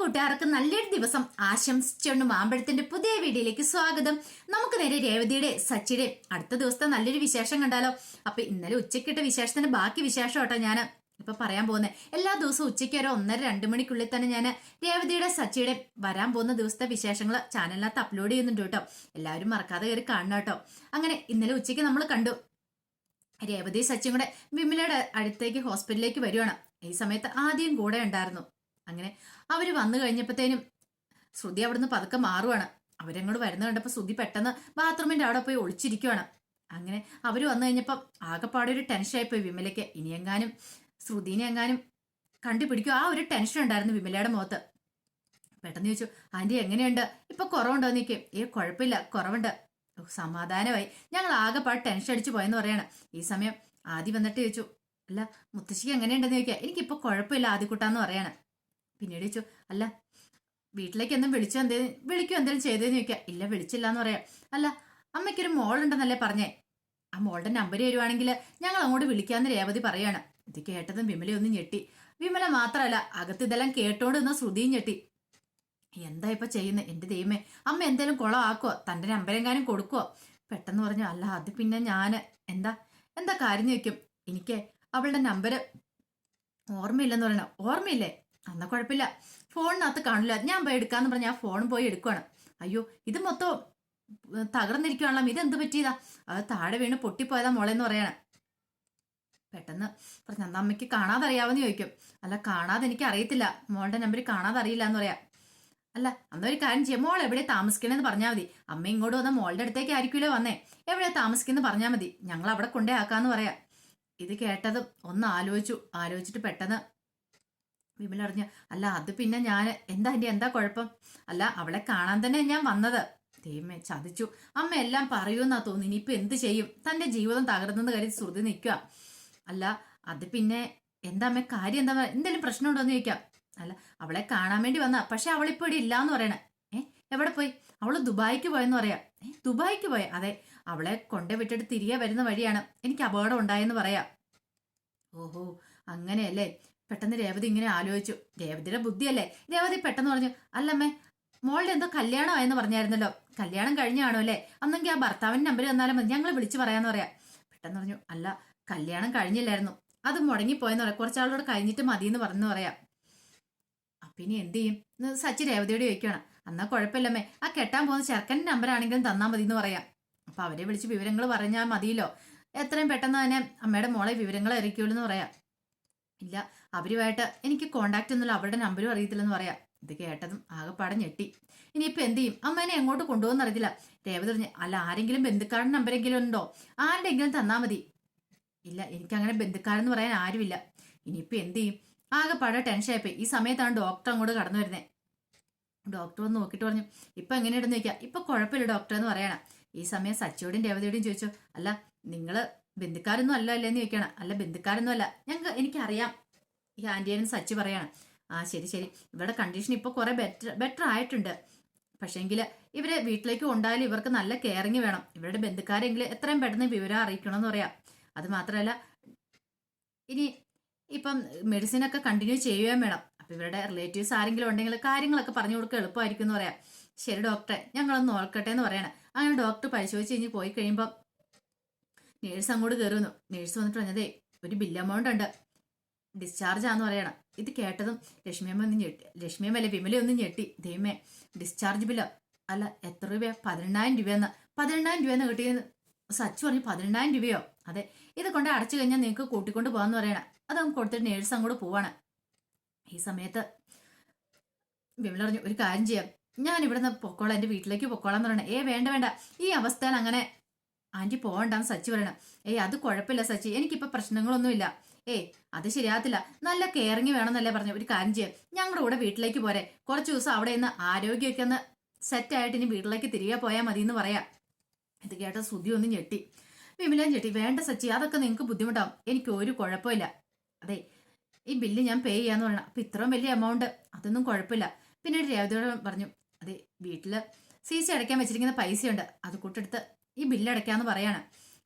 കൂട്ടുകാർക്ക് നല്ലൊരു ദിവസം ആശംസിച്ചുകൊണ്ട് മാമ്പഴത്തിന്റെ പുതിയ വീഡിയോയിലേക്ക് സ്വാഗതം. നമുക്ക് നേരെ രേവതിയുടെ സച്ചിയുടെ അടുത്ത ദിവസത്തെ നല്ലൊരു വിശേഷം കണ്ടാലോ. അപ്പൊ ഇന്നലെ ഉച്ചക്കിട്ട വിശേഷത്തിന്റെ ബാക്കി വിശേഷം കേട്ടോ ഞാൻ ഇപ്പൊ പറയാൻ പോകുന്നത്. എല്ലാ ദിവസവും ഉച്ചയ്ക്ക് ഒരു 1:30-2 മണിക്കുള്ളിൽ തന്നെ ഞാൻ രേവതിയുടെ സച്ചിയുടെ വരാൻ പോകുന്ന ദിവസത്തെ വിശേഷങ്ങൾ ചാനലിനകത്ത് അപ്ലോഡ് ചെയ്യുന്നുണ്ട് കേട്ടോ. എല്ലാവരും മറക്കാതെ കയറി കാണണം കേട്ടോ. അങ്ങനെ ഇന്നലെ ഉച്ചയ്ക്ക് നമ്മൾ കണ്ടു രേവതി സച്ചിയും കൂടെ വിമലയുടെ അടുത്തേക്ക് ഹോസ്പിറ്റലിലേക്ക് വരുവാണ്. ഈ സമയത്ത് ആദ്യം കൂടെ ഉണ്ടായിരുന്നു. അങ്ങനെ അവര് വന്നു കഴിഞ്ഞപ്പോഴത്തേനും ശ്രുതി അവിടുന്ന് പതുക്കെ മാറുവാണ്. അവരങ്ങോട്ട് വരുന്ന കണ്ടപ്പോൾ ശ്രുതി പെട്ടെന്ന് ബാത്റൂമിന്റെ അവിടെ പോയി ഒളിച്ചിരിക്കുവാണ്. അങ്ങനെ അവര് വന്നു കഴിഞ്ഞപ്പം ആകെപ്പാടെ ഒരു ടെൻഷനായിപ്പോയി വിമലയ്ക്ക്. ഇനിയെങ്ങാനും ശ്രുതിനെ എങ്ങാനും കണ്ടുപിടിക്കും, ആ ഒരു ടെൻഷൻ ഉണ്ടായിരുന്നു വിമലയുടെ മുഖത്ത്. പെട്ടെന്ന് ചോദിച്ചു, ആന്റി എങ്ങനെയുണ്ട്, ഇപ്പൊ കുറവുണ്ടോ നിൽക്കും? കുഴപ്പമില്ല, കുറവുണ്ട്. സമാധാനമായി, ഞങ്ങൾ ആകെപ്പാട് ടെൻഷൻ അടിച്ചു പോയെന്ന് പറയണം. ഈ സമയം ആദ്യം വന്നിട്ട് ചോദിച്ചു, അല്ല മുത്തശ്ശിക്ക് എങ്ങനെയുണ്ടെന്ന് ചോദിക്കുക. എനിക്കിപ്പോ കുഴപ്പമില്ല ആദ്യക്കുട്ടാന്ന് പറയാണ്. പിന്നീട് ചോദിച്ചു, അല്ല വീട്ടിലേക്ക് എന്തും വിളിക്കും എന്തെങ്കിലും ചെയ്തതെന്ന് ചോദിക്കുക. ഇല്ല വിളിച്ചില്ല എന്ന് പറയാം. അല്ല അമ്മയ്ക്കൊരു മോളുണ്ടെന്നല്ലേ പറഞ്ഞേ, ആ മോളുടെ നമ്പർ തരുവാണെങ്കിൽ ഞങ്ങൾ അങ്ങോട്ട് വിളിക്കാന്ന് രേവതി പറയാണ്. ഇത് കേട്ടതും വിമലയൊന്നും ഞെട്ടി. വിമല മാത്രമല്ല അകത്ത് ഇതെല്ലാം കേട്ടോണ്ട് നിന്ന ശ്രുതിയും ഞെട്ടി. എന്താ ഇപ്പൊ ചെയ്യുന്നത്? എന്റെ ദൈവമേ, അമ്മ എന്തേലും കുളമാക്കുവോ, തന്റെ നമ്പരെങ്ങാനും കൊടുക്കുവോ? പെട്ടെന്ന് പറഞ്ഞു, അല്ല അത് പിന്നെ ഞാൻ എന്താ കാര്യം ചോദിക്കും. എനിക്ക് അവളുടെ നമ്പര് ഓർമ്മയില്ലെന്ന് പറയണം. ഓർമ്മയില്ലേ? എന്നാ കുഴപ്പമില്ല, ഫോണിനകത്ത് കാണില്ല, ഞാൻ പോയി എടുക്കാന്ന് പറഞ്ഞ ആ ഫോൺ പോയി എടുക്കുവാണ്. അയ്യോ ഇത് മൊത്തം തകർന്നിരിക്കുവാണല്ലോ, ഇതെന്ത് പറ്റിയതാ? അത് താഴെ വീണ് പൊട്ടിപ്പോയതാ മോളെന്ന് പറയാണ്. പെട്ടെന്ന് പറഞ്ഞു, അന്ന് അമ്മയ്ക്ക് കാണാതെ അറിയാവെന്ന് ചോദിക്കും. അല്ല കാണാതെ എനിക്ക് അറിയത്തില്ല, മോളുടെ നമ്പർ കാണാതെ അറിയില്ല എന്ന് പറയാം. അല്ല അന്നൊരു കാര്യം ചെയ്യാം, മോൾ എവിടെ താമസിക്കണെന്ന് പറഞ്ഞാൽ മതി. അമ്മ ഇങ്ങോട്ട് വന്ന മോളുടെ അടുത്തേക്ക് ആയിരിക്കുമല്ലോ വന്നേ, എവിടെയാ താമസിക്കുന്നത് പറഞ്ഞാൽ മതി, ഞങ്ങൾ അവിടെ കൊണ്ടേ ആക്കാന്ന് പറയാം. ഇത് കേട്ടതും ഒന്ന് ആലോചിച്ചിട്ട് പെട്ടെന്ന് വിമല അറിഞ്ഞ, അല്ല അത് പിന്നെ ഞാൻ എന്താ കുഴപ്പം? അല്ല അവളെ കാണാൻ തന്നെ ഞാൻ വന്നത്. ദൈവമേ ചതിച്ചു, അമ്മ എല്ലാം പറയൂന്നാ തോന്നി. ഇനിയിപ്പൊ എന്ത് ചെയ്യും? തന്റെ ജീവിതം തകർന്നെന്ന് കരുതി ശ്രുതി നിൽക്കുക. അല്ല അത് പിന്നെ എന്താ അമ്മ കാര്യം, എന്തെങ്കിലും പ്രശ്നമുണ്ടോ എന്ന് ചോദിക്കാം. അല്ല അവളെ കാണാൻ വേണ്ടി വന്ന, പക്ഷെ അവളിപ്പോ ഇവിടെ ഇല്ലാന്ന് പറയണേ. എവിടെ പോയി? അവള് ദുബായിക്ക് പോയെന്ന് പറയാം. ദുബായിക്ക് പോയ? അതെ, അവളെ കൊണ്ടേ വിട്ടിട്ട് തിരികെ വരുന്ന വഴിയാണ് എനിക്ക് അപകടം ഉണ്ടായെന്ന് പറയാം. ഓഹോ അങ്ങനെയല്ലേ. പെട്ടെന്ന് രേവതി ഇങ്ങനെ ആലോചിച്ചു. രേവതിയുടെ ബുദ്ധിയല്ലേ. രേവതി പെട്ടെന്ന് പറഞ്ഞു, അല്ലമ്മേ മോളുടെ എന്തോ കല്യാണമായെന്ന് പറഞ്ഞായിരുന്നല്ലോ, കല്യാണം കഴിഞ്ഞാണോ അല്ലേ? അന്നെങ്കിൽ ആ ഭർത്താവിന്റെ നമ്പർ തന്നാലും മതി, ഞങ്ങൾ വിളിച്ചു പറയാന്ന് പറയാം. പെട്ടെന്ന് പറഞ്ഞു, അല്ല കല്യാണം കഴിഞ്ഞില്ലായിരുന്നു, അത് മുടങ്ങിപ്പോയെന്ന് പറയാം, കുറച്ചാളോട് കഴിഞ്ഞിട്ട് മതിയെന്ന് പറഞ്ഞു പറയാം. പിന്നെ എന്ത് ചെയ്യും? സച്ചി രേവതിയോട് ചോദിക്കുകയാണ്. എന്നാ കുഴപ്പമില്ലമ്മേ, ആ കെട്ടാൻ പോകുന്ന ചെറുക്കൻ്റെ നമ്പർ ആണെങ്കിലും തന്നാൽ മതി എന്ന് പറയാം. അപ്പൊ അവരെ വിളിച്ച് വിവരങ്ങൾ പറഞ്ഞാൽ മതിയല്ലോ, എത്രയും പെട്ടെന്ന് തന്നെ അമ്മയുടെ മോളെ വിവരങ്ങൾ അറിയിക്കുള്ളൂ എന്ന് പറയാം. ഇല്ല അവരുമായിട്ട് എനിക്ക് കോണ്ടാക്ട് ഒന്നുമില്ല, അവരുടെ നമ്പരും അറിയത്തില്ലെന്ന് പറയാം. ഇത് കേട്ടതും ആകെപ്പാടെ ഞെട്ടി. ഇനിയിപ്പൊ എന്ത് ചെയ്യും? അമ്മേനെ എങ്ങോട്ട് കൊണ്ടുപോകുന്ന അറിയത്തില്ല. രേവതി പറഞ്ഞു, അല്ല ആരെങ്കിലും ബന്ധുക്കാരുടെ നമ്പരെങ്കിലും ഉണ്ടോ? ആരുടെയെങ്കിലും തന്നാ മതി. ഇല്ല എനിക്കങ്ങനെ ബന്ധുക്കാരെന്ന് പറയാൻ ആരുമില്ല. ഇനിയിപ്പൊ എന്ത് ചെയ്യും? ആകെപ്പാടെ ടെൻഷനായിപ്പോയി. ഈ സമയത്താണ് ഡോക്ടർ അങ്ങോട്ട് കടന്നു വരുന്നത്. ഡോക്ടർ വന്ന് നോക്കിയിട്ട് പറഞ്ഞു, ഇപ്പൊ എങ്ങനെയുണ്ടെന്ന് ചോദിക്കാം. ഇപ്പൊ കുഴപ്പമില്ല ഡോക്ടർ എന്ന് പറയണം. ഈ സമയം സച്ചിയോടും രേവതിയോടും ചോദിച്ചു, അല്ല നിങ്ങള് ബന്ധുക്കാരൊന്നും അല്ല അല്ലേന്ന് ചോദിക്കണം. അല്ല ബന്ധുക്കാരൊന്നും അല്ല, എനിക്കറിയാം ഈ ആന്റിയെന്ന് സച്ചി പറയാണ്. ആ ശരി ഇവരുടെ കണ്ടീഷൻ ഇപ്പൊ കുറെ ബെറ്റർ ആയിട്ടുണ്ട്. പക്ഷേങ്കിൽ ഇവരെ വീട്ടിലേക്ക് കൊണ്ടായാലും ഇവർക്ക് നല്ല കെയറിങ് വേണം. ഇവരുടെ ബന്ധുക്കാരെങ്കിലും എത്രയും പെട്ടെന്ന് വിവരം അറിയിക്കണമെന്ന് പറയാം. അത് മാത്രമല്ല ഇനി ഇപ്പം മെഡിസിൻ ഒക്കെ കണ്ടിന്യൂ ചെയ്യുകയും വേണം. അപ്പൊ ഇവരുടെ റിലേറ്റീവ്സ് ആരെങ്കിലും ഉണ്ടെങ്കിൽ കാര്യങ്ങളൊക്കെ പറഞ്ഞു കൊടുക്കുക എളുപ്പമായിരിക്കും എന്ന് പറയാം. ശരി ഡോക്ടറെ ഞങ്ങളൊന്ന് നോക്കട്ടെ എന്ന് പറയണം. അങ്ങനെ ഡോക്ടർ പരിശോധിച്ച് കഴിഞ്ഞ് പോയി കഴിയുമ്പോൾ നേഴ്സ് അങ്ങോട്ട് കയറുന്നു. നേഴ്സ് വന്നിട്ട് പറഞ്ഞതേ ഒരു ബില്ല് എമൗണ്ട് ഉണ്ട്, ഡിസ്ചാർജ് ആന്ന് പറയണം. ഇത് കേട്ടതും ലക്ഷ്മിയമ്മല്ലേ വിമല ഒന്നും ഞെട്ടി. ദൈവമേ ഡിസ്ചാർജ് ബില്ലോ? അല്ല എത്ര രൂപയാ? 18,000 രൂപയെന്ന്. 18,000 രൂപയെന്ന് കിട്ടിയെന്ന് സച്ചു പറഞ്ഞു. 18,000 രൂപയോ? അതെ, ഇത് കൊണ്ട് അടച്ചു കഴിഞ്ഞാൽ നിങ്ങൾക്ക് കൂട്ടിക്കൊണ്ട് പോകാന്ന് പറയണം. അതങ്ങ് കൊടുത്തിട്ട് നേഴ്സ് അങ്ങോട്ട് പോവാണ്. ഈ സമയത്ത് വിമല പറഞ്ഞു, ഒരു കാര്യം ചെയ്യാം, ഞാൻ ഇവിടുന്ന് പൊക്കോളാം, എന്റെ വീട്ടിലേക്ക് പൊക്കോളാന്ന് പറയണം. വേണ്ട ഈ അവസ്ഥയിൽ അങ്ങനെ ആന്റി പോകണ്ടെന്ന് സച്ചി പറയണം. അത് കുഴപ്പമില്ല സച്ചി, എനിക്കിപ്പോ പ്രശ്നങ്ങളൊന്നുമില്ല. അത് ശരിയാകത്തില്ല, നല്ല കെയറിങ് വേണമെന്നല്ലേ പറഞ്ഞു. ഒരു കാര്യം ചെയ്യാം, ഞങ്ങളുടെ കൂടെ വീട്ടിലേക്ക് പോരെ, കുറച്ച് ദിവസം അവിടെ നിന്ന് ആരോഗ്യമൊക്കെ ഒന്ന് സെറ്റായിട്ട് ഇനി വീട്ടിലേക്ക് തിരികെ പോയാൽ മതി എന്ന് പറയാം. ഇത് കേട്ട ശ്രുതി ഒന്നും ഞെട്ടി, വിമലയും ഞെട്ടി. വേണ്ട സച്ചി, അതൊക്കെ നിങ്ങൾക്ക് ബുദ്ധിമുട്ടാവും, എനിക്ക് ഒരു കുഴപ്പമില്ല. അതെ ഈ ബില്ല് ഞാൻ പേ ചെയ്യാന്ന് പറയണം. അപ്പൊ ഇത്രയും വലിയ എമൗണ്ട് അതൊന്നും കുഴപ്പമില്ല. പിന്നീട് രേവതിയോട് പറഞ്ഞു, അതെ വീട്ടില് CC അടയ്ക്കാൻ വെച്ചിരിക്കുന്ന പൈസയുണ്ട്, അത് കൂട്ടെടുത്ത് ഈ ബില്ല് അടയ്ക്കാന്ന് പറയാണ്.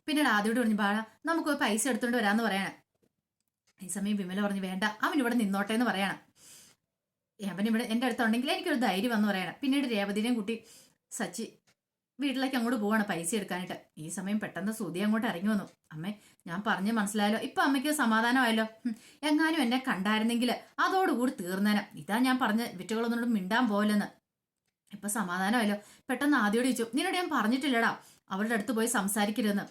പിന്നീട് ആദ്യോട് പറഞ്ഞു, ബാള നമുക്ക് പൈസ എടുത്തോണ്ട് വരാന്ന് പറയാണ്. ഈ സമയം വിമല പറഞ്ഞു, വേണ്ട അവൻ ഇവിടെ നിന്നോട്ടെ എന്ന് പറയാണ്. അവൻ ഇവിടെ എൻ്റെ അടുത്തുണ്ടെങ്കിൽ എനിക്കൊരു ധൈര്യം വന്ന് പറയണം. പിന്നീട് രേവതിനെയും കൂട്ടി സച്ചി വീട്ടിലേക്ക് അങ്ങോട്ട് പോവാണ് പൈസ എടുക്കാനായിട്ട്. ഈ സമയം പെട്ടെന്ന് ശ്രുതി അങ്ങോട്ട് ഇറങ്ങി വന്നു. അമ്മേ, ഞാൻ പറഞ്ഞ് മനസ്സിലായല്ലോ, ഇപ്പൊ അമ്മയ്ക്ക് സമാധാനമായല്ലോ. എങ്ങാനും എന്നെ കണ്ടായിരുന്നെങ്കിൽ അതോടുകൂടി തീർന്നേനെ. ഇതാ ഞാൻ പറഞ്ഞ വിറ്റുകളൊന്നും മിണ്ടാൻ പോലെന്ന്. ഇപ്പൊ സമാധാനമായല്ലോ. പെട്ടെന്ന് ആദ്യോട് ചോദിച്ചു, നിന്നോട് ഞാൻ പറഞ്ഞിട്ടില്ലടാ അവളുടെ അടുത്ത് പോയി സംസാരിക്കരുതെന്ന്.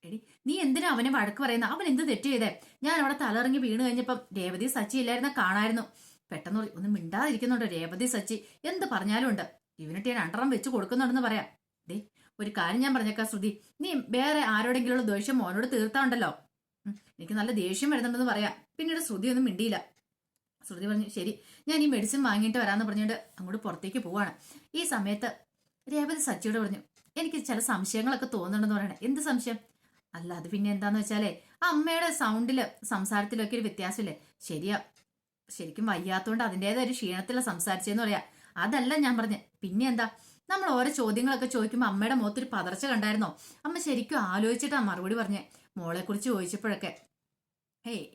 എടി, നീ എന്തിനാ അവനെ വഴക്ക് പറയുന്ന? അവൻ എന്ത് തെറ്റ് ചെയ്തേ? ഞാൻ അവിടെ തലറിങ്ങി വീണ് കഴിഞ്ഞപ്പം രേവതി സച്ചി ഇല്ലായിരുന്ന കാണായിരുന്നു. പെട്ടെന്ന് ഒന്നും മിണ്ടാതിരിക്കുന്നുണ്ട് രേവതി സച്ചി. എന്ത് പറഞ്ഞാലും ഉണ്ട് ഇവനിട്ട് ഞാൻ രണ്ടെണ്ണം വെച്ച് കൊടുക്കുന്നുണ്ടെന്ന് പറയാം. ദേ, ഒരു കാര്യം ഞാൻ പറഞ്ഞേക്കാം ശ്രുതി, നീ വേറെ ആരോടെങ്കിലുള്ള ദേഷ്യം മോനോട് തീർത്താണ്ടല്ലോ. എനിക്ക് നല്ല ദേഷ്യം വരുന്നുണ്ടെന്ന് പറയാം. പിന്നീട് ശ്രുതി ഒന്നും മിണ്ടിയില്ല. ശ്രുതി പറഞ്ഞു, ശരി, ഞാൻ ഈ മെഡിസിൻ വാങ്ങിയിട്ട് വരാമെന്ന് പറഞ്ഞുകൊണ്ട് അങ്ങോട്ട് പുറത്തേക്ക് പോവാണ്. ഈ സമയത്ത് രേവതി സച്ചിയോട് പറഞ്ഞു, എനിക്ക് ചില സംശയങ്ങളൊക്കെ തോന്നുന്നുണ്ടെന്ന് പറയണേ. എന്ത് സംശയം? അല്ല, അത് പിന്നെ എന്താന്ന് വെച്ചാലേ, ആ അമ്മയുടെ സൗണ്ടില് സംസാരത്തിലൊക്കെ ഒരു വ്യത്യാസമില്ലേ? ശരിയാ, ശരിക്കും വയ്യാത്തോണ്ട് അതിൻ്റെതായ ഒരു ക്ഷീണത്തില സംസാരിച്ചെന്ന് പറയാ. അതല്ല ഞാൻ പറഞ്ഞേ. പിന്നെ എന്താ, നമ്മൾ ഓരോ ചോദ്യങ്ങളൊക്കെ ചോദിക്കുമ്പോൾ അമ്മയുടെ മുഖത്തൊരു പതർച്ച കണ്ടായിരുന്നോ? അമ്മ ശരിക്കും ആലോചിച്ചിട്ടാ മറുപടി പറഞ്ഞേ മോളെ കുറിച്ച് ചോദിച്ചപ്പോഴൊക്കെ.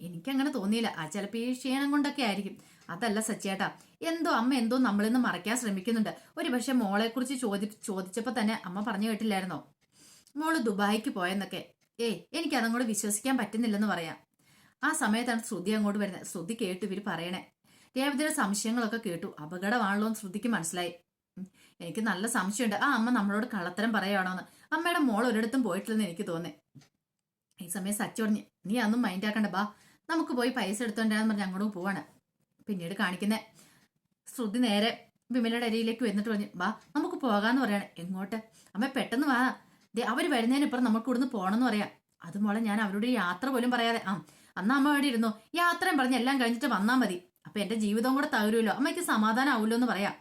എനിക്കങ്ങനെ തോന്നിയില്ല. ആ ചിലപ്പോൾ ഈ ക്ഷീണം കൊണ്ടൊക്കെ ആയിരിക്കും. അതല്ല സച്ചിയേട്ടാ, എന്തോ അമ്മ എന്തോ നമ്മളിൽ നിന്ന് മറയ്ക്കാൻ ശ്രമിക്കുന്നുണ്ട്. ഒരു പക്ഷെ മോളെ കുറിച്ച് ചോദിച്ചപ്പോൾ തന്നെ അമ്മ പറഞ്ഞു കേട്ടില്ലായിരുന്നോ മോള് ദുബായിക്ക് പോയെന്നൊക്കെ? എനിക്ക് അതങ്ങോട്ട് വിശ്വസിക്കാൻ പറ്റുന്നില്ലെന്ന് പറയാം. ആ സമയത്താണ് ശ്രുതി അങ്ങോട്ട് വരുന്നത്. ശ്രുതി കേട്ടു ഇവർ പറയണേ. രേവതിയുടെ സംശയങ്ങളൊക്കെ കേട്ടു. അപകടമാണല്ലോ എന്ന് ശ്രുതിക്ക് മനസ്സിലായി. എനിക്ക് നല്ല സംശയമുണ്ട്, ആ അമ്മ നമ്മളോട് കള്ളത്തരം പറയുകയാണോന്ന്. അമ്മയുടെ മോൾ ഒരിടത്തും പോയിട്ടില്ലെന്ന് എനിക്ക് തോന്നി. ഈ സമയം സച്ചി പറഞ്ഞു, നീ അതൊന്നും മൈൻഡ് ആക്കണ്ട, ബാ നമുക്ക് പോയി പൈസ എടുത്തോണ്ടാന്ന് പറഞ്ഞ് അങ്ങോട്ട് പോവാണ്. പിന്നീട് കാണിക്കുന്നേ, ശ്രുതി നേരെ വിമലയുടെ അരിയിലേക്ക് വന്നിട്ട് പറഞ്ഞു, ബാ നമുക്ക് പോകാന്ന് പറയാണ്. എങ്ങോട്ട്? അമ്മ പെട്ടെന്ന് വാ, അവര് വരുന്നതിനിപ്പുറം നമുക്ക് ഇവിടുന്ന് പോകണമെന്ന് പറയാം. അത് മോളെ, ഞാൻ അവരോട് യാത്ര പോലും പറയാതെ അന്ന് അമ്മ അവിടെ ഇരുന്നു, യാത്രയും പറഞ്ഞ് എല്ലാം കഴിഞ്ഞിട്ട് വന്നാൽ മതി. അപ്പൊ എന്റെ ജീവിതം കൂടെ തകരുമല്ലോ, അമ്മയ്ക്ക് സമാധാനം ആവുമല്ലോ എന്ന് പറയാം.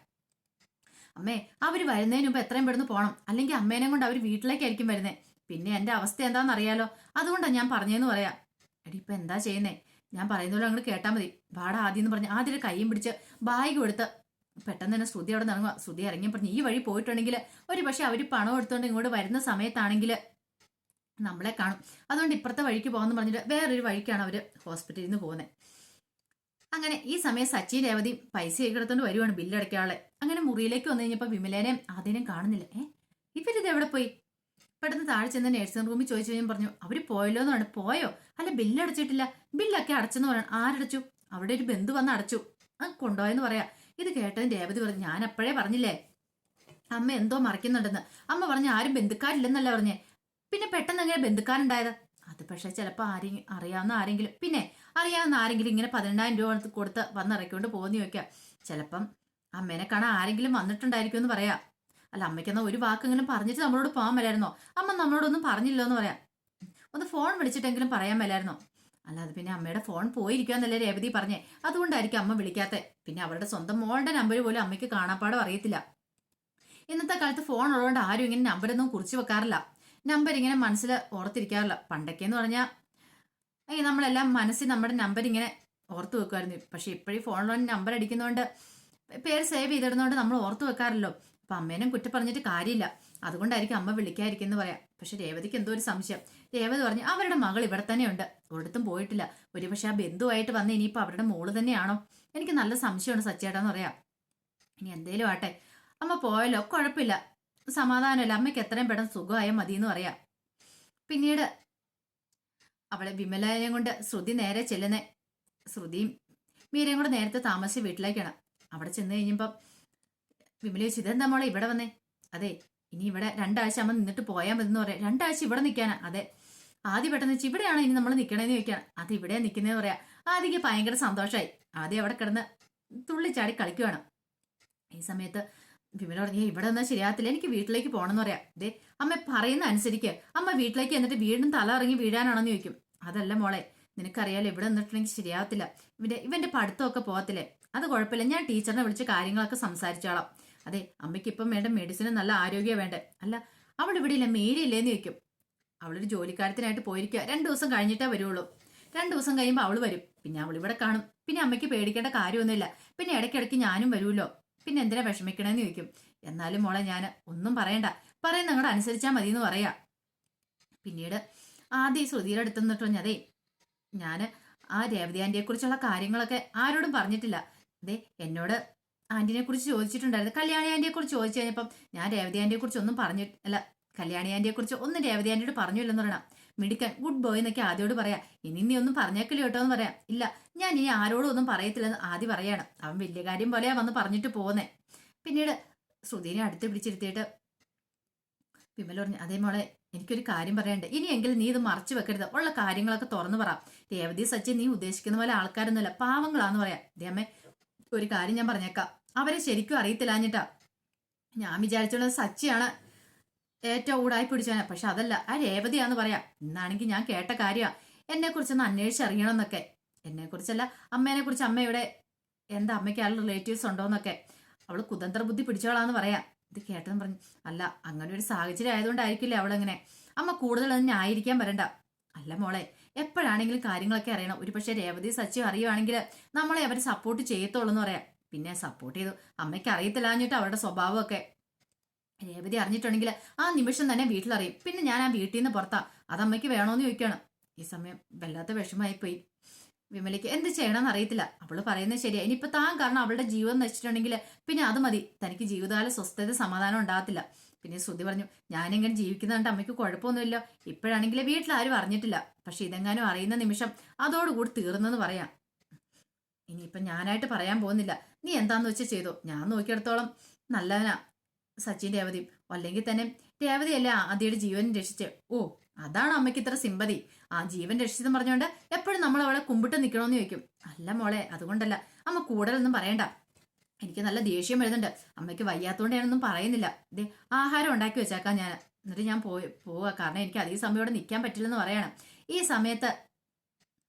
അമ്മേ, അവര് വരുന്നതിന് മുമ്പ് എത്രയും പെടുന്ന് പോകണം, അല്ലെങ്കിൽ അമ്മേനെ കൊണ്ട് അവർ വീട്ടിലേക്കായിരിക്കും വരുന്നേ. പിന്നെ എന്റെ അവസ്ഥ എന്താണെന്ന് അറിയാലോ, അതുകൊണ്ടാണ് ഞാൻ പറഞ്ഞതെന്ന് പറയാം. എടി, ഇപ്പൊ എന്താ ചെയ്യുന്നേ? ഞാൻ പറയുന്നല്ലോ അങ്ങോട്ട് കേട്ടാ മതി. വാട ആദ്യം എന്ന് പറഞ്ഞ് ആദ്യം കൈയും പിടിച്ച് ബാഗ് കൊടുത്ത് പെട്ടെന്ന് തന്നെ ശ്രുതി അവിടെ നിറങ്ങുക. ശ്രുതി ഇറങ്ങി പറഞ്ഞു, ഈ വഴി പോയിട്ടുണ്ടെങ്കിൽ ഒരു പക്ഷെ അവര് പണം എടുത്തുകൊണ്ട് ഇങ്ങോട്ട് വരുന്ന സമയത്താണെങ്കിൽ നമ്മളെ കാണും. അതുകൊണ്ട് ഇപ്പുറത്തെ വഴിക്ക് പോകാന്ന് പറഞ്ഞിട്ട് വേറൊരു വഴിക്കാണ് അവര് ഹോസ്പിറ്റലിൽ നിന്ന് പോകുന്നത്. അങ്ങനെ ഈ സമയം സച്ചിൻ രേവതി പൈസ എടുത്തോണ്ട് വരുവാണ് ബില്ലടയ്ക്കാളെ. അങ്ങനെ മുറിയിലേക്ക് വന്നു കഴിഞ്ഞപ്പോ വിമലേനെയും ആദ്യം കാണുന്നില്ല. ഇവരിത് എവിടെ പോയി? പെട്ടെന്ന് താഴെ ചെന്ന് നേഴ്സിംഗ് റൂമിൽ ചോദിച്ചു കഴിഞ്ഞാൽ പറഞ്ഞു, അവര് പോയല്ലോ എന്ന് പറഞ്ഞു. പോയോ? അല്ല, ബില്ലടച്ചിട്ടില്ല. ബില്ലൊക്കെ അടച്ചെന്ന് പറയണം. ആരടച്ചു? അവിടെ ഒരു ബന്ധു വന്ന് അടച്ചു. കൊണ്ടുപോയെന്ന് പറയാ. ഇത് കേട്ടതിന് രേവതി പറഞ്ഞു, ഞാൻ അപ്പോഴേ പറഞ്ഞില്ലേ അമ്മ എന്തോ മറയ്ക്കുന്നുണ്ടെന്ന്. അമ്മ പറഞ്ഞു ആരും ബന്ധുക്കാരില്ലെന്നല്ല പറഞ്ഞേ. പിന്നെ പെട്ടെന്ന് എങ്ങനെ ബന്ധുക്കാരുണ്ടായത്? അത് പക്ഷെ ചിലപ്പോൾ അറിയാവുന്ന ആരെങ്കിലും, പിന്നെ അറിയാവുന്ന ആരെങ്കിലും ഇങ്ങനെ 18,000 രൂപ കൊടുത്ത് വന്നിറക്കിക്കൊണ്ട് പോകുന്ന ചോദിക്കാം. ചിലപ്പം അമ്മേനെ കാണാൻ ആരെങ്കിലും വന്നിട്ടുണ്ടായിരിക്കും എന്ന് പറയാം. അല്ല, അമ്മയ്ക്കെന്നാ ഒരു വാക്കെങ്കിലും പറഞ്ഞിട്ട് നമ്മളോട് പോകാൻ മേലായിരുന്നോ? അമ്മ നമ്മളോടൊന്നും പറഞ്ഞില്ലോ എന്ന് പറയാം. ഒന്ന് ഫോൺ വിളിച്ചിട്ടെങ്കിലും പറയാൻ മേലായിരുന്നോ? അല്ലാതെ പിന്നെ അമ്മയുടെ ഫോൺ പോയിരിക്കാന്നല്ലേ രേവതി പറഞ്ഞേ. അതുകൊണ്ടായിരിക്കും അമ്മ വിളിക്കാത്തെ. പിന്നെ അവളുടെ സ്വന്തം മോളുടെ നമ്പർ പോലും അമ്മയ്ക്ക് കാണാപ്പാടം അറിയത്തില്ല. ഇന്നത്തെ കാലത്ത് ഫോൺ ഉള്ളതുകൊണ്ട് ആരും ഇങ്ങനെ നമ്പരൊന്നും കുറിച്ച് വെക്കാറില്ല. നമ്പർ ഇങ്ങനെ മനസ്സിൽ ഓർത്തിരിക്കാറില്ല. പണ്ടൊക്കെ എന്ന് പറഞ്ഞാൽ നമ്മളെല്ലാം മനസ്സിൽ നമ്മുടെ നമ്പർ ഇങ്ങനെ ഓർത്ത് വെക്കുമായിരുന്നു. പക്ഷെ ഇപ്പോഴും ഫോണിൽ നമ്പർ അടിക്കുന്നതുകൊണ്ട് പേര് സേവ് ചെയ്തിടുന്നതുകൊണ്ട് നമ്മൾ ഓർത്ത് വെക്കാറില്ലോ. അപ്പൊ അമ്മേനും കുറ്റം പറഞ്ഞിട്ട് കാര്യമില്ല. അതുകൊണ്ടായിരിക്കും അമ്മ വിളിക്കാതിരിക്കുന്നു പറയാം. പക്ഷെ രേവതിക്ക് എന്തോ ഒരു സംശയം. രേവതി പറഞ്ഞു, അവരുടെ മകൾ ഇവിടെ തന്നെയുണ്ട്, ഒരിടത്തും പോയിട്ടില്ല. ഒരുപക്ഷെ ആ ബന്ധുവായിട്ട് വന്ന് ഇനിയിപ്പോൾ അവരുടെ മോള് തന്നെയാണോ? എനിക്ക് നല്ല സംശയമാണ് സച്ചേട്ടാന്ന് പറയാം. ഇനി എന്തേലും ആട്ടെ, അമ്മ പോയല്ലോ, കുഴപ്പമില്ല, സമാധാനമല്ല. അമ്മയ്ക്ക് എത്രയും പെട്ടെന്ന് സുഖമായ മതി എന്ന് പറയാം. പിന്നീട് അവളെ വിമലനെ കൊണ്ട് ശ്രുതി നേരെ ചെല്ലുന്നേ. ശ്രുതിയും മീരയും കൂടെ നേരത്തെ താമസിച്ച വീട്ടിലേക്കാണ്. അവിടെ ചെന്ന് കഴിഞ്ഞപ്പം വിമല ചോദിച്ചു, ഇതെന്താ മോളെ ഇവിടെ വന്നേ? അതെ, ഇനി ഇവിടെ 2 ആഴ്ച അമ്മ നിന്നിട്ട് പോയാൽ മതി എന്ന് പറയാം. 2 ആഴ്ച ഇവിടെ നിൽക്കാനാ? അതെ. ആദ്യം പെട്ടെന്ന് വെച്ചാൽ ഇവിടെയാണോ ഇനി നമ്മൾ നിൽക്കണേന്ന് ചോദിക്കണം. അത് ഇവിടെ നിൽക്കുന്നതെന്ന് പറയാം. ആദ്യം ഭയങ്കര സന്തോഷമായി. ആദ്യം അവിടെ കിടന്ന് തുള്ളിച്ചാടി കളിക്കുവാണ്. ഈ സമയത്ത് വിമല പറഞ്ഞു, ഇവിടെ നിന്നാൽ ശരിയാകത്തില്ല, എനിക്ക് വീട്ടിലേക്ക് പോകണമെന്ന് പറയാം. ദേ, അമ്മ പറയുന്ന അനുസരിക്ക്. അമ്മ വീട്ടിലേക്ക് എന്നിട്ട് വീണ്ടും തല ഇറങ്ങി വീഴാനാണെന്ന് ചോദിക്കും. അതല്ല മോളെ, നിനക്കറിയാലോ ഇവിടെ നിന്നിട്ടുണ്ടെങ്കിൽ ശരിയാവത്തില്ല. ഇവന്റെ പഠിത്തമൊക്കെ പോകത്തില്ലേ? അത് കുഴപ്പമില്ല, ഞാൻ ടീച്ചറിനെ വിളിച്ച് കാര്യങ്ങളൊക്കെ സംസാരിച്ചോളാം. അതെ, അമ്മയ്ക്ക് ഇപ്പം വേണ്ട മെഡിസിന് നല്ല ആരോഗ്യം വേണ്ടേ? അല്ല, അവൾ ഇവിടെ ഇല്ല, മേരി ഇല്ലേന്ന് ചോദിക്കും. അവളൊരു ജോലിക്കാര്യത്തിനായിട്ട് പോയിരിക്കുക. 2 ദിവസം കഴിഞ്ഞിട്ടേ വരുള്ളൂ. 2 ദിവസം കഴിയുമ്പോൾ അവൾ വരും. പിന്നെ അവൾ ഇവിടെ കാണും. പിന്നെ അമ്മയ്ക്ക് പേടിക്കേണ്ട കാര്യമൊന്നുമില്ല. പിന്നെ ഇടയ്ക്കിടയ്ക്ക് ഞാനും വരുമല്ലോ. പിന്നെ എന്തിനാ വിഷമിക്കണേന്ന് ചോദിക്കും. എന്നാലും മോളെ, ഞാൻ ഒന്നും പറയണ്ട, പറയുന്ന അങ്ങോട്ട് അനുസരിച്ചാൽ മതി എന്ന് പറയാ. പിന്നീട് ആദ്യം ശ്രുതിയുടെ അടുത്ത് നിന്നിട്ട് പറഞ്ഞു, അതെ, ഞാൻ ആ രേവതി ആന്റിയെ കുറിച്ചുള്ള കാര്യങ്ങളൊക്കെ ആരോടും പറഞ്ഞിട്ടില്ല. അതെ എന്നോട് ആന്റിനെ കുറിച്ച് ചോദിച്ചിട്ടുണ്ടായിരുന്നു. കല്യാണി ആന്റിയെ കുറിച്ച് ചോദിച്ചു കഴിഞ്ഞപ്പം ഞാൻ രേവതി ആന്റിയെ കുറിച്ച് ഒന്നും പറഞ്ഞിട്ടില്ല. കല്യാണി ആന്റിയെ കുറിച്ച് ഒന്നും രേവതി ആന്റിയോട് പറഞ്ഞില്ലെന്ന് പറയണം. മിടുക്കൻ, ഗുഡ് ബോയ് എന്നൊക്കെ ആദ്യോട് പറയാം. ഇനി നീ ഒന്നും പറഞ്ഞേക്കില്ല കേട്ടോ എന്ന് പറയാം. ഇല്ല, ഞാൻ ഇനി ആരോടും ഒന്നും പറയത്തില്ലെന്ന് ആദ്യം പറയാണ്. അവൻ വലിയ കാര്യം പോലെയാ വന്ന് പറഞ്ഞിട്ട് പോകുന്നേ. പിന്നീട് ശ്രുതിനെ അടുത്ത് പിടിച്ചിരുത്തിയിട്ട് വിമല പറഞ്ഞു, അതേ മോളെ, എനിക്കൊരു കാര്യം പറയണ്ട്. ഇനിയെങ്കിലും നീ ഇത് മറച്ചു വെക്കരുത്. ഉള്ള കാര്യങ്ങളൊക്കെ തുറന്നു പറ. രേവതി സച്ചി നീ ഉദ്ദേശിക്കുന്ന പോലെ ആൾക്കാരൊന്നുമല്ല, പാവങ്ങളാന്ന് പറയാം. ദേമ്മേ, ഒരു കാര്യം ഞാൻ പറഞ്ഞേക്കാം. അവരെ ശരിക്കും അറിയത്തില്ലാഞ്ഞിട്ടാ. ഞാൻ വിചാരിച്ചുള്ളത് സച്ചിയാണ് ഏറ്റവും ഊടായി പിടിച്ചാണ്. പക്ഷെ അതല്ല, ആ രേവതിയാന്ന് പറയാം. ഇന്നാണെങ്കിൽ ഞാൻ കേട്ട കാര്യമാണ്. എന്നെ കുറിച്ചൊന്ന് അന്വേഷിച്ചറിയണം എന്നൊക്കെ. എന്നെ കുറിച്ചല്ല, അമ്മേനെ കുറിച്ച്. അമ്മയുടെ എന്താ അമ്മയ്ക്ക് ആളുടെ റിലേറ്റീവ്സ് ഉണ്ടോന്നൊക്കെ. അവള് കുതന്ത്ര ബുദ്ധി പിടിച്ചോളാന്ന് പറയാം. ഇത് കേട്ടെന്ന് പറഞ്ഞു, അല്ല അങ്ങനെ ഒരു സാഹചര്യം ആയതുകൊണ്ടായിരിക്കില്ലേ അവളെങ്ങനെ. അമ്മ കൂടുതലൊന്നും ന്യായീകരിക്കാൻ വരണ്ട. അല്ല മോളെ, എപ്പോഴാണെങ്കിലും കാര്യങ്ങളൊക്കെ അറിയണം. ഒരു പക്ഷേ രേവതി സച്ചിയും അറിയുവാണെങ്കിൽ നമ്മളെ അവർ സപ്പോർട്ട് ചെയ്യത്തുള്ളൂ എന്ന് പറയാം. പിന്നെ സപ്പോർട്ട് ചെയ്തു, അമ്മയ്ക്ക് അറിയത്തില്ലാഞ്ഞിട്ട് അവരുടെ സ്വഭാവമൊക്കെ. രേവതി അറിഞ്ഞിട്ടുണ്ടെങ്കിൽ ആ നിമിഷം തന്നെ വീട്ടിലറിയും. പിന്നെ ഞാൻ ആ വീട്ടിൽ നിന്ന് പുറത്താ. അത് അമ്മയ്ക്ക് വേണോന്ന് ചോദിക്കുകയാണ്. ഈ സമയം വല്ലാത്ത വിഷമമായി പോയി വിമലയ്ക്ക്. എന്ത് ചെയ്യണമെന്ന് അറിയത്തില്ല. അവള് പറയുന്നത് ശരിയാ. ഇനിയിപ്പോ താൻ കാരണം അവളുടെ ജീവൻ നശിച്ചിട്ടുണ്ടെങ്കിൽ പിന്നെ അത് മതി. തനിക്ക് ജീവിതകാല സ്വസ്ഥത സമാധാനം ഉണ്ടാകത്തില്ല. പിന്നെ ശ്രുതി പറഞ്ഞു, ഞാനിങ്ങനെ ജീവിക്കുന്നതുകൊണ്ട് അമ്മയ്ക്ക് കുഴപ്പമൊന്നുമില്ല. ഇപ്പോഴാണെങ്കിൽ വീട്ടിൽ ആരും അറിഞ്ഞിട്ടില്ല. പക്ഷെ ഇതെങ്ങാനും അറിയുന്ന നിമിഷം അതോടുകൂടി തീർന്നെന്ന് പറയാം. ഇനിയിപ്പം ഞാനായിട്ട് പറയാൻ പോകുന്നില്ല. നീ എന്താന്ന് വെച്ചാൽ ചെയ്തോ. ഞാൻ നോക്കിയെടുത്തോളം നല്ലവനാ സച്ചിൻ രേവതിയും. അല്ലെങ്കിൽ തന്നെ രേവതിയല്ലേ ആദ്യയുടെ ജീവൻ രക്ഷിച്ച്. ഓ, അതാണ് അമ്മയ്ക്ക് ഇത്ര സിമ്പതി. ആ ജീവൻ രക്ഷിച്ചെന്ന് പറഞ്ഞുകൊണ്ട് എപ്പോഴും നമ്മൾ അവളെ കുമ്പിട്ട് നിൽക്കണമെന്ന് ചോദിക്കും. അല്ല മോളെ, അതുകൊണ്ടല്ല. അമ്മ കൂടുതലൊന്നും പറയണ്ട. എനിക്ക് നല്ല ദേഷ്യം വരുന്നുണ്ട്. അമ്മയ്ക്ക് വയ്യാത്തോണ്ട് ഞാനൊന്നും പറയുന്നില്ല. ഇതേ ആഹാരം ഉണ്ടാക്കി വെച്ചേക്കാം ഞാൻ. എന്നിട്ട് ഞാൻ പോവുക. കാരണം എനിക്ക് അധികം സമയം ഇവിടെ നിൽക്കാൻ പറ്റില്ലെന്ന് പറയണം. ഈ സമയത്ത്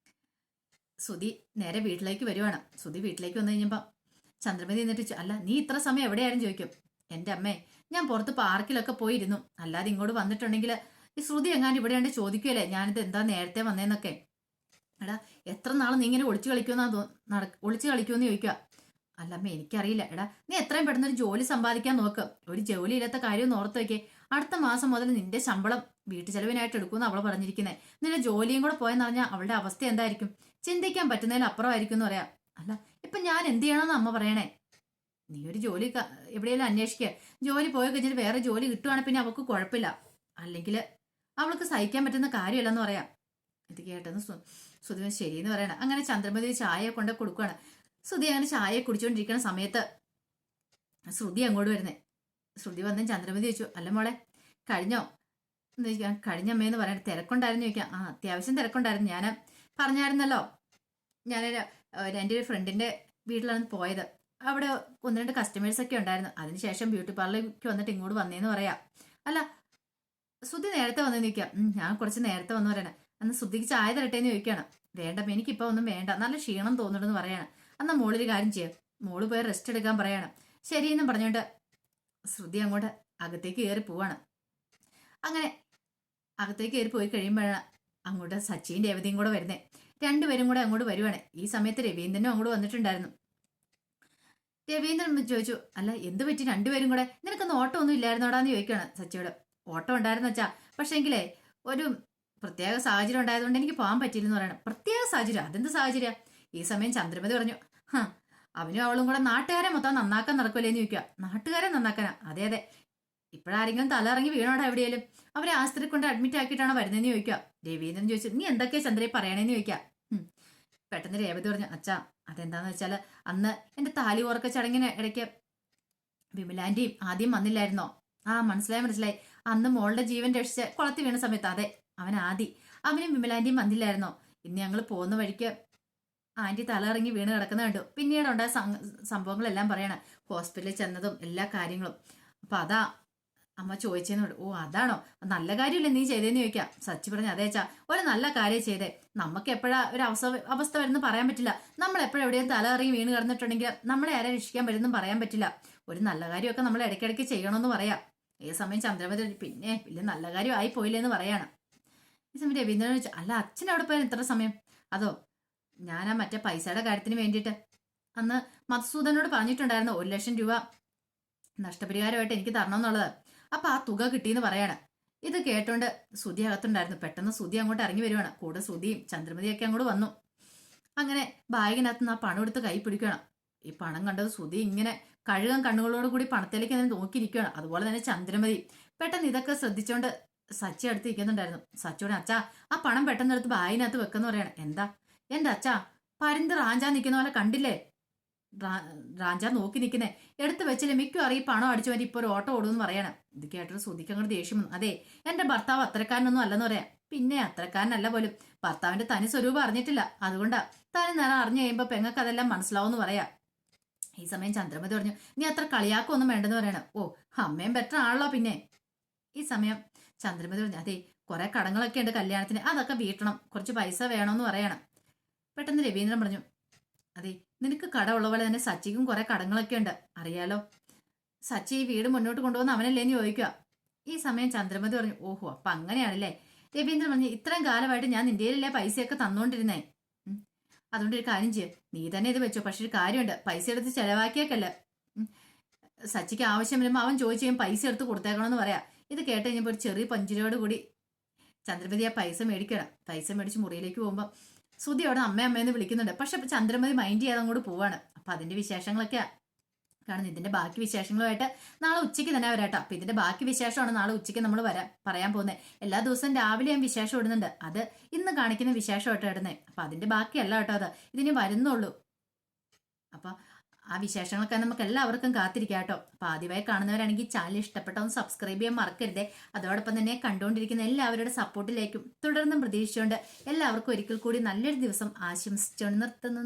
സുധി നേരെ വീട്ടിലേക്ക് വരുവാണ്. സുധി വീട്ടിലേക്ക് വന്നു കഴിഞ്ഞപ്പം ചന്ദ്രമതി എന്നിട്ട് അല്ല നീ ഇത്ര സമയം എവിടെയായിരുന്നു ചോദിക്കും. എൻ്റെ അമ്മേ, ഞാൻ പുറത്ത് പാർക്കിലൊക്കെ പോയിരുന്നു. അല്ലാതെ ഇങ്ങോട്ട് വന്നിട്ടുണ്ടെങ്കിൽ ഈ ശ്രുതി എങ്ങാണ്ട് ഇവിടെയാണ്ട് ചോദിക്കുമല്ലേ ഞാനിത് എന്താ നേരത്തെ വന്നേന്നൊക്കെ. എടാ, എത്ര നാൾ നീ ഇങ്ങനെ ഒളിച്ചു കളിക്കുമെന്ന് ചോദിക്കുക. അല്ല അമ്മ, എനിക്കറിയില്ല. എടാ, നീ എത്രയും പെട്ടെന്ന് ഒരു ജോലി സമ്പാദിക്കാൻ നോക്ക്. ഒരു ജോലി ഇല്ലാത്ത കാര്യം ഒന്ന് ഓർത്ത് വയ്ക്കേ. അടുത്ത മാസം മുതൽ നിന്റെ ശമ്പളം വീട്ടു ചെലവിനായിട്ട് എടുക്കുമെന്ന് അവള് പറഞ്ഞിരിക്കുന്നത്. നിന്റെ ജോലിയും കൂടെ പോയെന്ന് പറഞ്ഞാൽ അവളുടെ അവസ്ഥ എന്തായിരിക്കും? ചിന്തിക്കാൻ പറ്റുന്നതിൽ അപ്പുറമായിരിക്കും എന്ന് പറയാം. അല്ല, ഇപ്പൊ ഞാൻ എന്ത് ചെയ്യണമെന്ന് അമ്മ പറയണേ? നീ ഒരു ജോലി എവിടെയെങ്കിലും അന്വേഷിക്കുക. ജോലി പോയി കഴിഞ്ഞിട്ട് വേറെ ജോലി കിട്ടുവാണെങ്കിൽ പിന്നെ അവൾക്ക് കുഴപ്പമില്ല. അല്ലെങ്കിൽ അവൾക്ക് സഹിക്കാൻ പറ്റുന്ന കാര്യമല്ലെന്ന് പറയാം. ഇത് കേട്ടെന്ന് സുധി ശരിയെന്ന് പറയണം. അങ്ങനെ ചന്ദ്രമതി ചായ കൊണ്ട് കൊടുക്കുകയാണ്. ശ്രുതി അങ്ങനെ ചായ കുടിച്ചുകൊണ്ടിരിക്കുന്ന സമയത്ത് ശ്രുതി അങ്ങോട്ട് വരുന്നേ. ശ്രുതി വന്ന് ചന്ദ്രമതി ചോദിച്ചു, അല്ല മോളെ കഴിഞ്ഞോ എന്ന് ചോദിക്കാം. കഴിഞ്ഞമ്മയെന്ന് പറയണേ. തിരക്കുണ്ടായിരുന്നു ചോദിക്കാം. ആ, അത്യാവശ്യം തിരക്കുണ്ടായിരുന്നു. ഞാൻ പറഞ്ഞായിരുന്നല്ലോ, ഞാൻ എൻ്റെ ഒരു ഫ്രണ്ടിന്റെ വീട്ടിലാണ് പോയത്. അവിടെ ഒന്ന് രണ്ട് കസ്റ്റമേഴ്സൊക്കെ ഉണ്ടായിരുന്നു. അതിനുശേഷം ബ്യൂട്ടി പാർലറിലേക്ക് വന്നിട്ട് ഇങ്ങോട്ട് വന്നേന്ന് പറയാം. അല്ല, ശ്രുതി നേരത്തെ വന്നു നിൽക്കാം. ഞാൻ കുറച്ച് നേരത്തെ വന്നു പറയണേ. അന്ന് ശ്രുതിക്ക് ചായ തരട്ടേന്ന് ചോദിക്കുകയാണ്. വേണ്ട, എനിക്കിപ്പോൾ ഒന്നും വേണ്ട, നല്ല ക്ഷീണം തോന്നുന്നുണ്ടെന്ന് പറയാണ്. എന്നാൽ മോളൊരു കാര്യം ചെയ്യാം, മോള് പോയി റെസ്റ്റ് എടുക്കാൻ പറയാണ്. ശരിയെന്നും പറഞ്ഞുകൊണ്ട് ശ്രുതി അങ്ങോട്ട് അകത്തേക്ക് കയറി പോവാണ്. അങ്ങനെ അകത്തേക്ക് കയറി പോയി കഴിയുമ്പോഴാണ് അങ്ങോട്ട് സച്ചിയും രേവതിയും കൂടെ വരുന്നേ. രണ്ടുപേരും കൂടെ അങ്ങോട്ട് വരുവാണ്. ഈ സമയത്ത് രവീന്ദ്രനും അങ്ങോട്ട് വന്നിട്ടുണ്ടായിരുന്നു. രവീന്ദ്രൻ ചോദിച്ചു, അല്ല എന്ത് പറ്റി രണ്ടുപേരും കൂടെ? നിനക്കൊന്നും ഓട്ടം ഒന്നും ഇല്ലായിരുന്നോടാന്ന് ചോദിക്കുകയാണ് സച്ചിയോട്. ഓട്ടം ഉണ്ടായിരുന്നു വെച്ചാ, പക്ഷേ എങ്കിലേ ഒരു പ്രത്യേക സാഹചര്യം ഉണ്ടായതുകൊണ്ട് എനിക്ക് പോകാൻ പറ്റില്ലെന്ന് പറയണം. പ്രത്യേക സാഹചര്യം? അതെന്ത് സാഹചര്യം? ഈ സമയം ചന്ദ്രമതി പറഞ്ഞു, അവനും അവളും കൂടെ നാട്ടുകാരെ മൊത്തം നന്നാക്കാൻ നടക്കുമല്ലേന്ന് ചോദിക്കുക. നാട്ടുകാരെ നന്നാക്കാനാ? അതെ അതെ. ഇപ്പോഴാരെങ്കിലും തലയിറങ്ങി വീണോടാ എവിടെയാലും? അവരെ ആസ്പത്രി കൊണ്ട് അഡ്മിറ്റ് ആക്കിയിട്ടാണോ വരുന്നതെന്ന് ചോദിക്കുക. രവീന്ദ്രൻ ചോദിച്ചു, നീ എന്തൊക്കെയാ ചന്ദ്രയെ പറയണേന്ന് ചോദിക്കുക. പെട്ടെന്ന് രേവതി പറഞ്ഞു, അച്ഛാ അതെന്താന്ന് വെച്ചാൽ അന്ന് എൻ്റെ താലി ഉറക്ക ചടങ്ങിന് ഇടയ്ക്ക് വിമലാന്റിയും ആദ്യം വന്നില്ലായിരുന്നോ? ആ, മനസ്സിലായി. അന്ന് മോളുടെ ജീവൻ രക്ഷിച്ച് കുളത്തി വീണ സമയത്ത്. അതെ, അവനും വിമലാന്റിയും വന്നില്ലായിരുന്നോ? ഇന്ന് ഞങ്ങൾ പോകുന്ന വഴിക്ക് ആന്റി തലയിറങ്ങി വീണ് കിടക്കുന്ന കണ്ടു. പിന്നീട് ഉണ്ടായ സംഭവങ്ങളെല്ലാം പറയണം. ഹോസ്പിറ്റലിൽ ചെന്നതും എല്ലാ കാര്യങ്ങളും. അപ്പൊ അതാ അമ്മ ചോദിച്ചെന്ന്. ഓ, അതാണോ? നല്ല കാര്യമല്ലേ നീ ചെയ്തേന്ന് ചോദിക്കാം. സച്ചി പറഞ്ഞു, അതേച്ചാ ഒരു നല്ല കാര്യം ചെയ്തേ. നമുക്ക് എപ്പോഴാ ഒരു അവസ്ഥ വരുന്ന പറയാൻ പറ്റില്ല. നമ്മൾ എപ്പോഴും എവിടെയും തലയിറങ്ങി വീണ് കിടന്നിട്ടുണ്ടെങ്കിൽ നമ്മളെ ആരെ രക്ഷിക്കാൻ പറ്റുമെന്നും പറയാൻ പറ്റില്ല. ഒരു നല്ല കാര്യമൊക്കെ നമ്മൾ ഇടയ്ക്കിടയ്ക്ക് ചെയ്യണമെന്ന് പറയാം. ഈ സമയം ചന്ദ്രമതി പിന്നെ വലിയ നല്ല കാര്യം ആയി പോയില്ലേന്ന് പറയാണ്. ഈ സമയം രവീന്ദ്രൻ ചോദിച്ചു, അല്ല അച്ഛൻ എവിടെ പോയാലും ഇത്ര സമയം? അതോ, ഞാനാ മറ്റേ പൈസയുടെ കാര്യത്തിന് വേണ്ടിയിട്ട് അന്ന് മധുസൂദനോട് പറഞ്ഞിട്ടുണ്ടായിരുന്നു 1,00,000 രൂപ നഷ്ടപരിഹാരമായിട്ട് എനിക്ക് തരണമെന്നുള്ളത്. അപ്പൊ ആ തുക കിട്ടിയെന്ന് പറയാണ്. ഇത് കേട്ടോണ്ട് ശ്രുതി അകത്തുണ്ടായിരുന്നു. പെട്ടെന്ന് ശ്രുതി അങ്ങോട്ട് ഇറങ്ങി വരുവാണ്. കൂടെ ശ്രുതിയും ചന്ദ്രമതിയൊക്കെ അങ്ങോട്ട് വന്നു. അങ്ങനെ ബാഗിനകത്ത് നിന്ന് ആ പണം എടുത്ത് കൈ പിടിക്കണം. ഈ പണം കണ്ടത് സുധി ഇങ്ങനെ കഴുകൻ കണ്ണുകളോട് കൂടി പണത്തിലേക്ക് തന്നെ നോക്കിയിരിക്കുകയാണ്. അതുപോലെ തന്നെ ചന്ദ്രമതി പെട്ടെന്ന് ഇതൊക്കെ ശ്രദ്ധിച്ചോണ്ട് സച്ചി അടുത്ത് ഇരിക്കുന്നുണ്ടായിരുന്നു. സച്ചിയോട് അച്ഛാ ആ പണം പെട്ടെന്ന് എടുത്ത് ബാഗിനകത്ത് വെക്കെന്ന് പറയണം. എന്താ എന്റെ അച്ഛാ പരുന്ത് റാഞ്ചാൻ നിൽക്കുന്ന പോലെ കണ്ടില്ലേ? റാഞ്ചാ നോക്കി നിൽക്കുന്നേ, എടുത്ത് വെച്ചില്ലേ മിക്കവാറും ഈ പണം അടിച്ചു മാറ്റി ഇപ്പൊ ഒരു ഓട്ടോ ഓടുമെന്ന് പറയണം. ഇത് കേട്ടിട്ട് സുധിക്ക് അങ്ങോട്ട് ദേഷ്യം വന്നു. അതെ എന്റെ ഭർത്താവ് അത്രക്കാരനൊന്നും അല്ലെന്ന് പറയാം. പിന്നെ അത്രക്കാരനല്ല പോലും, ഭർത്താവിന്റെ തനി സ്വരൂപം അറിഞ്ഞിട്ടില്ല, അതുകൊണ്ടാ തനി നേരം അറിഞ്ഞു കഴിയുമ്പോ പെങ്ങൾക്ക് അതെല്ലാം മനസ്സിലാവുമെന്ന് പറയാം. ഈ സമയം ചന്ദ്രമതി പറഞ്ഞു നീ അത്ര കളിയാക്കൊന്നും വേണ്ടെന്ന് പറയണം. ഓ അമ്മയും ബെറ്റർ ആണല്ലോ പിന്നെ. ഈ സമയം ചന്ദ്രമതി പറഞ്ഞു അതെ കുറെ കടങ്ങളൊക്കെ ഉണ്ട് കല്യാണത്തിന്, അതൊക്കെ വീട്ടണം, കുറച്ച് പൈസ വേണമെന്ന് പറയണം. പെട്ടെന്ന് രവീന്ദ്രൻ പറഞ്ഞു അതെ നിനക്ക് കട ഉള്ള പോലെ തന്നെ സച്ചിക്കും കുറെ കടങ്ങളൊക്കെ ഉണ്ട് അറിയാലോ, സച്ചി ഈ വീട് മുന്നോട്ട് കൊണ്ടുപോകുന്ന അവനല്ലേന്ന് ചോദിക്കുക. ഈ സമയം ചന്ദ്രമതി പറഞ്ഞു ഓഹോ അപ്പൊ അങ്ങനെയാണല്ലേ. രവീന്ദ്രൻ പറഞ്ഞു ഇത്രയും കാലമായിട്ട് ഞാൻ നിന്റെ കയ്യിലല്ലേ പൈസയൊക്കെ തന്നോണ്ടിരുന്നേ, അതുകൊണ്ട് ഒരു കാര്യം ചെയ്യ, നീ തന്നെ ഇത് വെച്ചോ, പക്ഷെ ഒരു കാര്യമുണ്ട്, പൈസ എടുത്ത് ചെലവാക്കിയേക്കല്ല. സച്ചിക്ക് ആവശ്യം വരുമ്പോൾ അവൻ ചോദിച്ചു കഴിയും പൈസ എടുത്ത് കൊടുത്തേക്കണമെന്ന് പറയാ. ഇത് കേട്ട് കഴിഞ്ഞപ്പോൾ ഒരു ചെറിയ പഞ്ചിരിയോട് കൂടി ചന്ദ്രമതി ആ പൈസ മേടിക്കണം. പൈസ മേടിച്ച് മുറിയിലേക്ക് പോകുമ്പോൾ സുധി അവിടെ അമ്മയെന്ന് വിളിക്കുന്നുണ്ട്. പക്ഷെ ചന്ദ്രമതി മൈൻഡ് ചെയ്യാതെ അങ്ങോട്ട് പോവാണ്. അപ്പൊ അതിന്റെ വിശേഷങ്ങളൊക്കെയാ കാണുന്നത്. ഇതിന്റെ ബാക്കി വിശേഷങ്ങളുമായിട്ട് നാളെ ഉച്ചയ്ക്ക് തന്നെ വരാട്ടോ. അപ്പൊ ഇതിന്റെ ബാക്കി വിശേഷമാണ് നാളെ ഉച്ചയ്ക്ക് നമ്മൾ പറയാൻ പോകുന്നത്. എല്ലാ ദിവസവും രാവിലെ ഞാൻ വിശേഷം ഇടുന്നുണ്ട്, അത് ഇന്ന് കാണിക്കുന്ന വിശേഷമായിട്ട് ഇടുന്നത്. അപ്പൊ അതിന്റെ ബാക്കിയല്ല കേട്ടോ, അത് ഇതിന് വരുന്നുള്ളൂ. അപ്പൊ ആ വിശേഷങ്ങളൊക്കെ നമുക്ക് എല്ലാവർക്കും കാത്തിരിക്കാം കേട്ടോ. അപ്പൊ ആദ്യമായി കാണുന്നവരാണെങ്കിൽ ചാനൽ ഇഷ്ടപ്പെട്ടൊന്ന് സബ്സ്ക്രൈബ് ചെയ്യാൻ മറക്കരുതേ. അതോടൊപ്പം തന്നെ കണ്ടുകൊണ്ടിരിക്കുന്ന എല്ലാവരുടെ സപ്പോർട്ടിലേക്കും തുടർന്നും പ്രതീക്ഷിച്ചുകൊണ്ട് എല്ലാവർക്കും ഒരിക്കൽ കൂടി നല്ലൊരു ദിവസം ആശംസിച്ചുകൊണ്ട് നിർത്തുന്നു.